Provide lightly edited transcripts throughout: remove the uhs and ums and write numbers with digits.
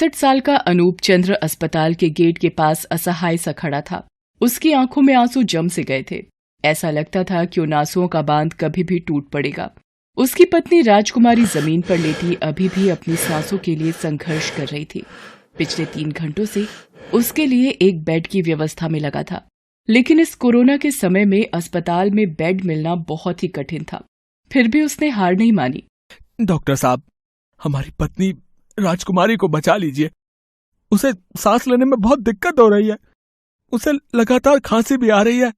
61 साल का अनूप चंद्र अस्पताल के गेट के पास असहाय सा खड़ा था। उसकी आंखों में आंसू जम से गए थे। ऐसा लगता था कि उन आंसुओं का बांध कभी भी टूट पड़ेगा। उसकी पत्नी राजकुमारी जमीन पर लेटी अभी भी अपनी सांसों के लिए संघर्ष कर रही थी। पिछले 3 घंटों से उसके लिए एक बेड की व्यवस्था में लगा था, लेकिन इस कोरोना के समय में अस्पताल में बेड मिलना बहुत ही कठिन था। फिर भी उसने हार नहीं मानी। डॉक्टर साहब, हमारी पत्नी राजकुमारी को बचा लीजिए। उसे सांस लेने में बहुत दिक्कत हो रही है। उसे लगातार खांसी भी आ रही है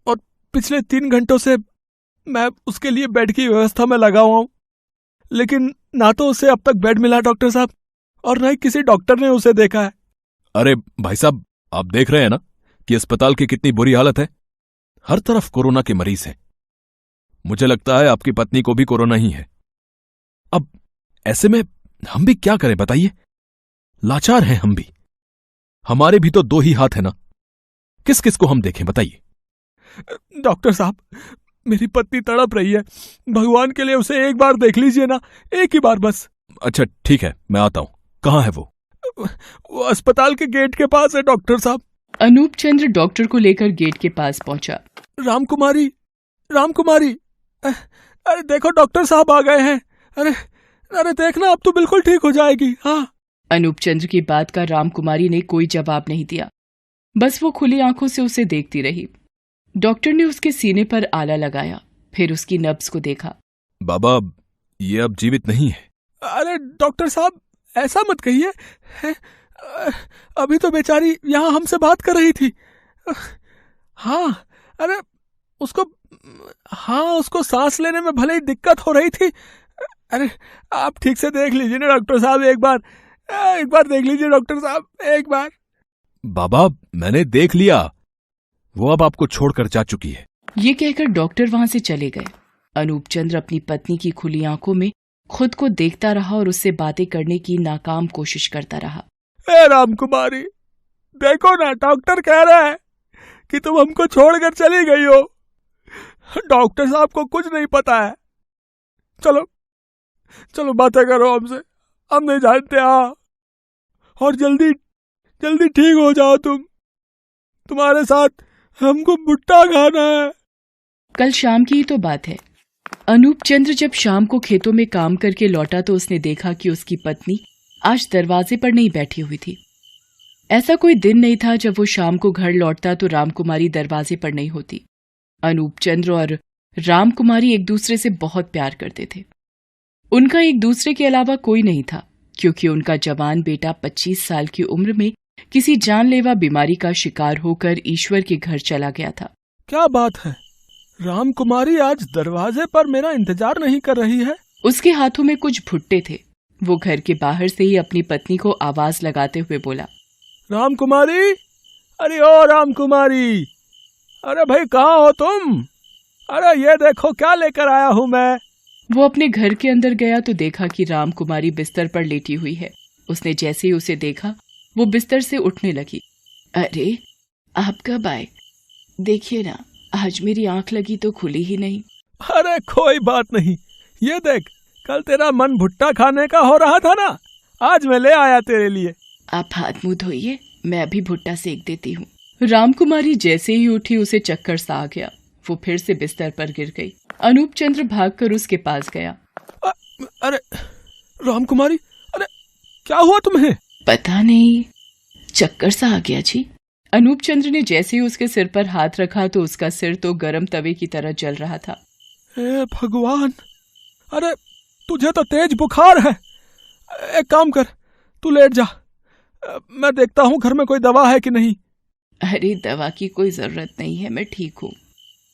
और पिछले 3 घंटों से मैं उसके लिए बेड की व्यवस्था में लगा हुआ हूं, लेकिन ना तो उसे अब तक बेड मिला डॉक्टर साहब, और न ही किसी डॉक्टर ने उसे देखा है। अरे भाई साहब, आप देख रहे हैं ना कि अस्पताल की कितनी बुरी हालत है। हर तरफ कोरोना के मरीज हैं। मुझे लगता है आपकी पत्नी को भी कोरोना ही है। अब ऐसे में हम भी क्या करें बताइए? लाचार हैं हम भी। हमारे भी तो 2 ही हाथ हैं ना। किस किस को हम देखें बताइए? डॉक्टर साहब, मेरी पत्नी तड़प रही है। भगवान के लिए उसे एक बार देख लीजिए ना, एक ही बार बस। अच्छा ठीक है, मैं आता हूं। कहाँ है वो? वो अस्पताल के गेट के पास है डॉक्टर साहब। अनूप चंद्र डॉक्टर को लेकर गेट के पास पहुंचा। रामकुमारी, रामकुमारी, अरे देखो डॉक्टर साहब आ गए हैं। अरे देखना, अब तो बिल्कुल ठीक हो जाएगी। हाँ। अनूप चंद्र की बात का रामकुमारी ने कोई जवाब नहीं दिया। बस वो खुली आंखों से उसे देखती रही। डॉक्टर ने उसके सीने पर आला लगाया, फिर उसकी नब्ज को देखा। बाबा, ये अब जीवित नहीं है। अरे डॉक्टर साहब, ऐसा मत कहिए। अभी तो बेचारी यहाँ हमसे बात कर रही थी। हाँ, अरे उसको सांस लेने में भले ही दिक्कत हो रही थी। अरे आप ठीक से देख लीजिए ना डॉक्टर साहब, एक बार देख लीजिए डॉक्टर साहब, एक बार। बाबा, मैंने देख लिया। वो अब आपको छोड़कर जा चुकी है। ये कहकर डॉक्टर वहां से चले गए। अनूप चंद्र अपनी पत्नी की खुली आंखों में खुद को देखता रहा और उससे बातें करने की नाकाम कोशिश करता रहा। रामकुमारी, देखो ना, डॉक्टर कह रहा है कि तुम हमको छोड़कर चली गई हो। डॉक्टर साहब को कुछ नहीं पता है। चलो बातें करो हमसे, हम नहीं जानते। हाँ, और जल्दी ठीक हो जाओ। तुम्हारे साथ हमको भुट्टा खाना है। कल शाम की ही तो बात है। अनूप चंद्र जब शाम को खेतों में काम करके लौटा तो उसने देखा कि उसकी पत्नी आज दरवाजे पर नहीं बैठी हुई थी। ऐसा कोई दिन नहीं था जब वो शाम को घर लौटता तो रामकुमारी दरवाजे पर नहीं होती। अनूप चंद्र और रामकुमारी एक दूसरे से बहुत प्यार करते थे। उनका एक दूसरे के अलावा कोई नहीं था, क्योंकि उनका जवान बेटा 25 साल की उम्र में किसी जानलेवा बीमारी का शिकार होकर ईश्वर के घर चला गया था। क्या बात है, रामकुमारी आज दरवाजे पर मेरा इंतजार नहीं कर रही है। उसके हाथों में कुछ भुट्टे थे। वो घर के बाहर से ही अपनी पत्नी को आवाज लगाते हुए बोला, रामकुमारी, अरे ओ रामकुमारी, अरे भाई कहाँ हो तुम? अरे ये देखो क्या लेकर आया हूँ मैं। वो अपने घर के अंदर गया तो देखा कि रामकुमारी बिस्तर पर लेटी हुई है। उसने जैसे ही उसे देखा वो बिस्तर से उठने लगी। अरे आप कब आए? देखिए ना, आज मेरी आंख लगी तो खुली ही नहीं। अरे कोई बात नहीं, ये देख, कल तेरा मन भुट्टा खाने का हो रहा था ना, आज मैं ले आया तेरे लिए। आप हाथ मुंह धोइए, मैं अभी भुट्टा सेक देती हूँ। रामकुमारी जैसे ही उठी उसे चक्कर सा आ गया। वो फिर से बिस्तर पर गिर गई। अनूप चंद्र भागकर उसके पास गया। अरे रामकुमारी, अरे क्या हुआ तुम्हें? पता नहीं, चक्कर सा आ गया जी। अनूप चंद्र ने जैसे ही उसके सिर पर हाथ रखा तो उसका सिर तो गर्म तवे की तरह जल रहा था। हे भगवान, अरे तुझे तो तेज बुखार है। एक काम कर, तू लेट जा, मैं देखता हूँ घर में कोई दवा है कि नहीं। अरे दवा की कोई जरूरत नहीं है, मैं ठीक हूँ।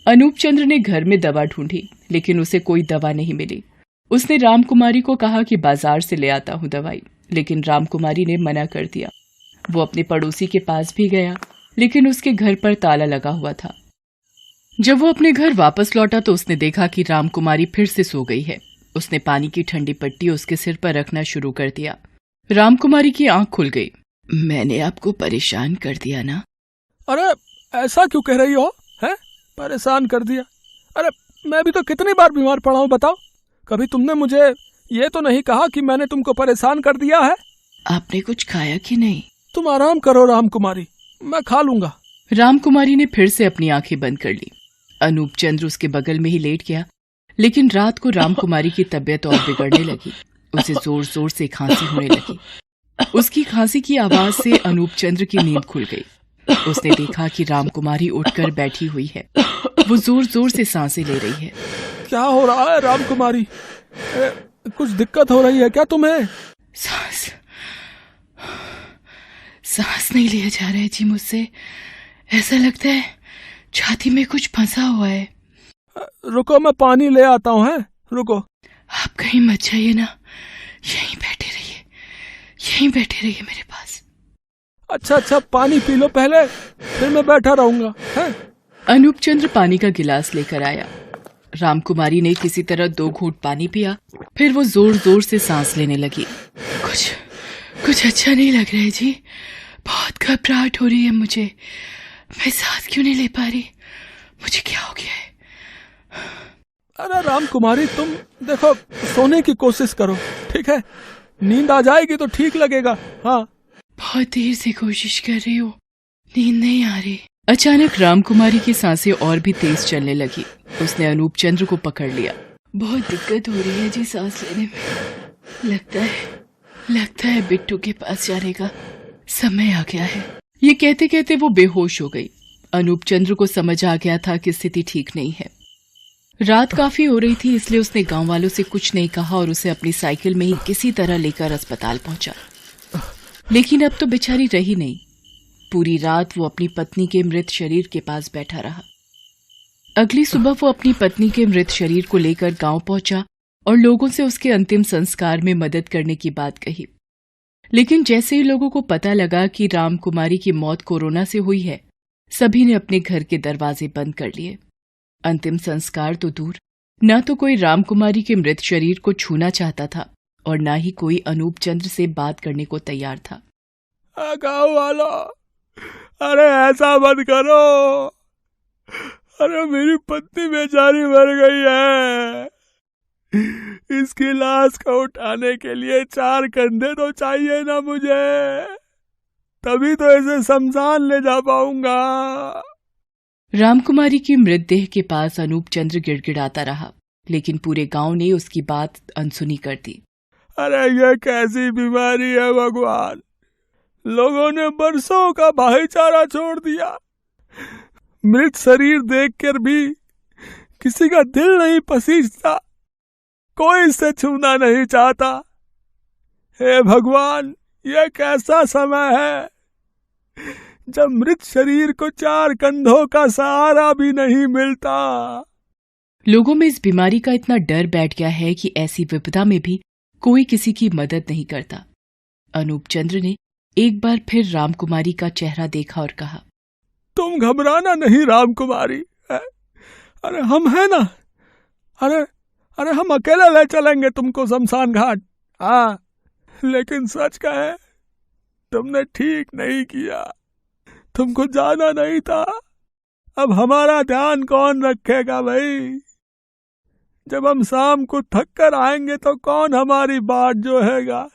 अनूप चंद्र ने घर में दवा ढूंढी, लेकिन उसे कोई दवा नहीं मिली। उसने रामकुमारी को कहा कि बाजार से ले आता हूँ दवाई, लेकिन रामकुमारी ने मना कर दिया। वो अपने पड़ोसी के पास भी गया, लेकिन उसके घर पर ताला लगा हुआ था। जब वो अपने घर वापस लौटा तो उसने देखा कि रामकुमारी फिर से सो गई है। उसने पानी की ठंडी पट्टी उसके सिर पर रखना शुरू कर दिया। रामकुमारी की आंख खुल गई। मैंने आपको परेशान कर दिया ना? अरे ऐसा क्यों कह रही हो? है परेशान कर दिया? अरे मैं भी तो कितनी बार बीमार पड़ा हूँ, बताओ। कभी तुमने मुझे ये तो नहीं कहा कि मैंने तुमको परेशान कर दिया है। आपने कुछ खाया कि नहीं? तुम आराम करो रामकुमारी, मैं खा लूंगा। रामकुमारी ने फिर से अपनी आंखें बंद कर ली। अनूप चंद्र उसके बगल में ही लेट गया, लेकिन रात को रामकुमारी की तबीयत और बिगड़ने लगी। उसे जोर जोर से खांसी होने लगी। उसकी खांसी की आवाज से अनूप चंद्र की नींद खुल गई। उसने देखा कि रामकुमारी उठकर बैठी हुई है। वो जोर जोर से सांसें ले रही है। क्या हो रहा है रामकुमारी? कुछ दिक्कत हो रही है क्या तुम्हें? सांस नहीं लिया जा रहा है जी मुझसे। ऐसा लगता है छाती में कुछ फंसा हुआ है। रुको, मैं पानी ले आता हूँ। है, रुको। आप कहीं मत जाइए ना, यहीं बैठे रहिए मेरे पास। अच्छा, पानी पी लो पहले, फिर मैं बैठा रहूंगा। है? अनूप चंद्र पानी का गिलास लेकर आया। रामकुमारी ने किसी तरह 2 घूंट पानी पिया, फिर वो जोर जोर से सांस लेने लगी। कुछ अच्छा नहीं लग रहा है जी, बहुत घबराहट हो रही है मुझे। मैं सांस क्यों नहीं ले पा रही? मुझे क्या हो गया है? अरे रामकुमारी, तुम देखो, सोने की कोशिश करो, ठीक है? नींद आ जाएगी तो ठीक लगेगा। हाँ, बहुत देर से कोशिश कर रही हूँ, नींद नहीं आ रही। अचानक रामकुमारी की सांसें और भी तेज चलने लगी। उसने अनूप चंद्र को पकड़ लिया। बहुत दिक्कत हो रही है जी सांस लेने में। लगता है बिट्टू के पास जाने का समय आ गया है। ये कहते कहते वो बेहोश हो गई। अनूप चंद्र को समझ आ गया था कि स्थिति ठीक नहीं है। रात काफी हो रही थी, इसलिए उसने गांव वालों से कुछ नहीं कहा और उसे अपनी साइकिल में ही किसी तरह लेकर अस्पताल पहुंचा। लेकिन अब तो बेचारी रही नहीं। पूरी रात वो अपनी पत्नी के मृत शरीर के पास बैठा रहा। अगली सुबह वो अपनी पत्नी के मृत शरीर को लेकर गांव पहुंचा और लोगों से उसके अंतिम संस्कार में मदद करने की बात कही। लेकिन जैसे ही लोगों को पता लगा कि रामकुमारी की मौत कोरोना से हुई है, सभी ने अपने घर के दरवाजे बंद कर लिए। अंतिम संस्कार तो दूर, न तो कोई रामकुमारी के मृत शरीर को छूना चाहता था और न ही कोई अनूप चंद्र से बात करने को तैयार था। गाँव वालों, अरे ऐसा मत करो। अरे मेरी पत्नी बेचारी मर गई है। इसकी लाश को उठाने के लिए 4 कंधे तो चाहिए ना मुझे, तभी तो इसे शमशान ले जा पाऊंगा। रामकुमारी की मृतदेह के पास अनूप चंद्र गिड़गिड़ाता रहा, लेकिन पूरे गांव ने उसकी बात अनसुनी कर दी। अरे ये कैसी बीमारी है भगवान, लोगों ने बरसों का भाईचारा छोड़ दिया। मृत शरीर देखकर भी किसी का दिल नहीं पसीजता, कोई इसे छूना नहीं चाहता। हे भगवान, ये कैसा समय है जब मृत शरीर को 4 कंधों का सहारा भी नहीं मिलता। लोगों में इस बीमारी का इतना डर बैठ गया है कि ऐसी विपदा में भी कोई किसी की मदद नहीं करता। अनूप चंद्र ने एक बार फिर रामकुमारी का चेहरा देखा और कहा, तुम घबराना नहीं रामकुमारी, अरे हम हैं ना। अरे हम अकेले ले चलेंगे तुमको शमशान घाट। हाँ, लेकिन सच कहे, तुमने ठीक नहीं किया, तुमको जाना नहीं था। अब हमारा ध्यान कौन रखेगा भाई? जब हम शाम को थक कर आएंगे तो कौन हमारी बाट जोहेगा?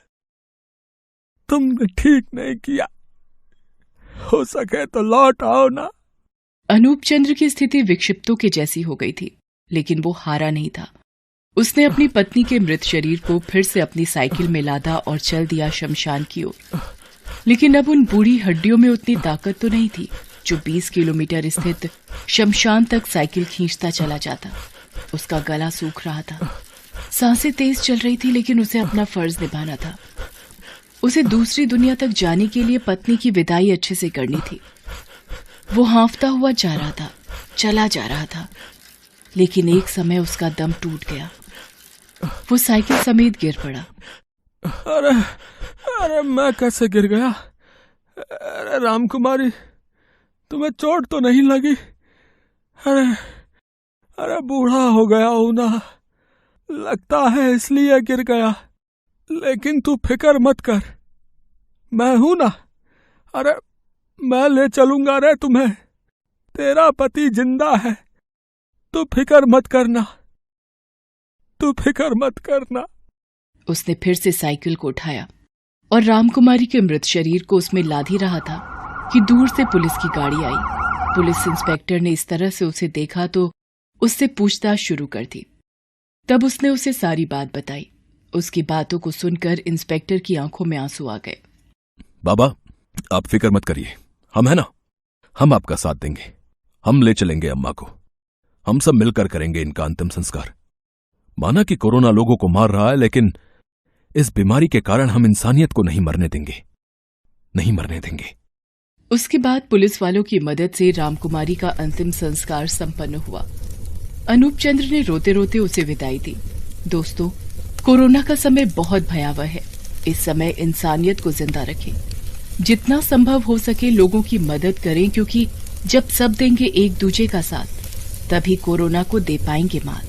तुमने ठीक नहीं किया, हो सके तो लौट आओ ना। अनूप चंद्र की स्थिति विक्षिप्तों के जैसी हो गई थी, लेकिन वो हारा नहीं था। उसने अपनी पत्नी के मृत शरीर को फिर से अपनी साइकिल में लादा और चल दिया शमशान की ओर। लेकिन अब उन बूढ़ी हड्डियों में उतनी ताकत तो नहीं थी जो 20 किलोमीटर स्थित शमशान तक साइकिल खींचता चला जाता। उसका गला सूख रहा था, सांसें तेज चल रही थी, लेकिन उसे अपना फर्ज निभाना था। उसे दूसरी दुनिया तक जाने के लिए पत्नी की विदाई अच्छे से करनी थी। वो हांफता हुआ जा रहा था, चला जा रहा था, लेकिन एक समय उसका दम टूट गया। वो साइकिल समेत गिर पड़ा। अरे मैं कैसे गिर गया? अरे रामकुमारी, तुम्हें चोट तो नहीं लगी? अरे बूढ़ा हो गया हूं ना, लगता है इसलिए गिर गया। लेकिन तू फिक्र मत कर, मैं हूं ना। अरे मैं ले चलूंगा रे तुम्हें, तेरा पति जिंदा है, तू फिक्र मत करना, तू फिक्र मत करना। उसने फिर से साइकिल को उठाया। और रामकुमारी के मृत शरीर को उसमें लाद ही रहा था कि दूर से पुलिस की गाड़ी आई। पुलिस इंस्पेक्टर ने इस तरह से उसे देखा तो उससे पूछताछ शुरू कर दी। तब उसने उसे सारी बात बताई। उसकी बातों को सुनकर इंस्पेक्टर की आंखों में आंसू आ गए। बाबा, आप फिक्र मत करिए, हम है ना, हम आपका साथ देंगे। हम ले चलेंगे अम्मा को, हम सब मिलकर करेंगे इनका अंतिम संस्कार। माना कि कोरोना लोगों को मार रहा है, लेकिन इस बीमारी के कारण हम इंसानियत को नहीं मरने देंगे, नहीं मरने देंगे। उसके बाद पुलिस वालों की मदद से रामकुमारी का अंतिम संस्कार संपन्न हुआ। अनूप चंद्र ने रोते रोते उसे विदाई दी। दोस्तों, कोरोना का समय बहुत भयावह है। इस समय इंसानियत को जिंदा रखें, जितना संभव हो सके लोगों की मदद करें, क्योंकि जब सब देंगे एक दूजे का साथ, तभी कोरोना को दे पाएंगे मात।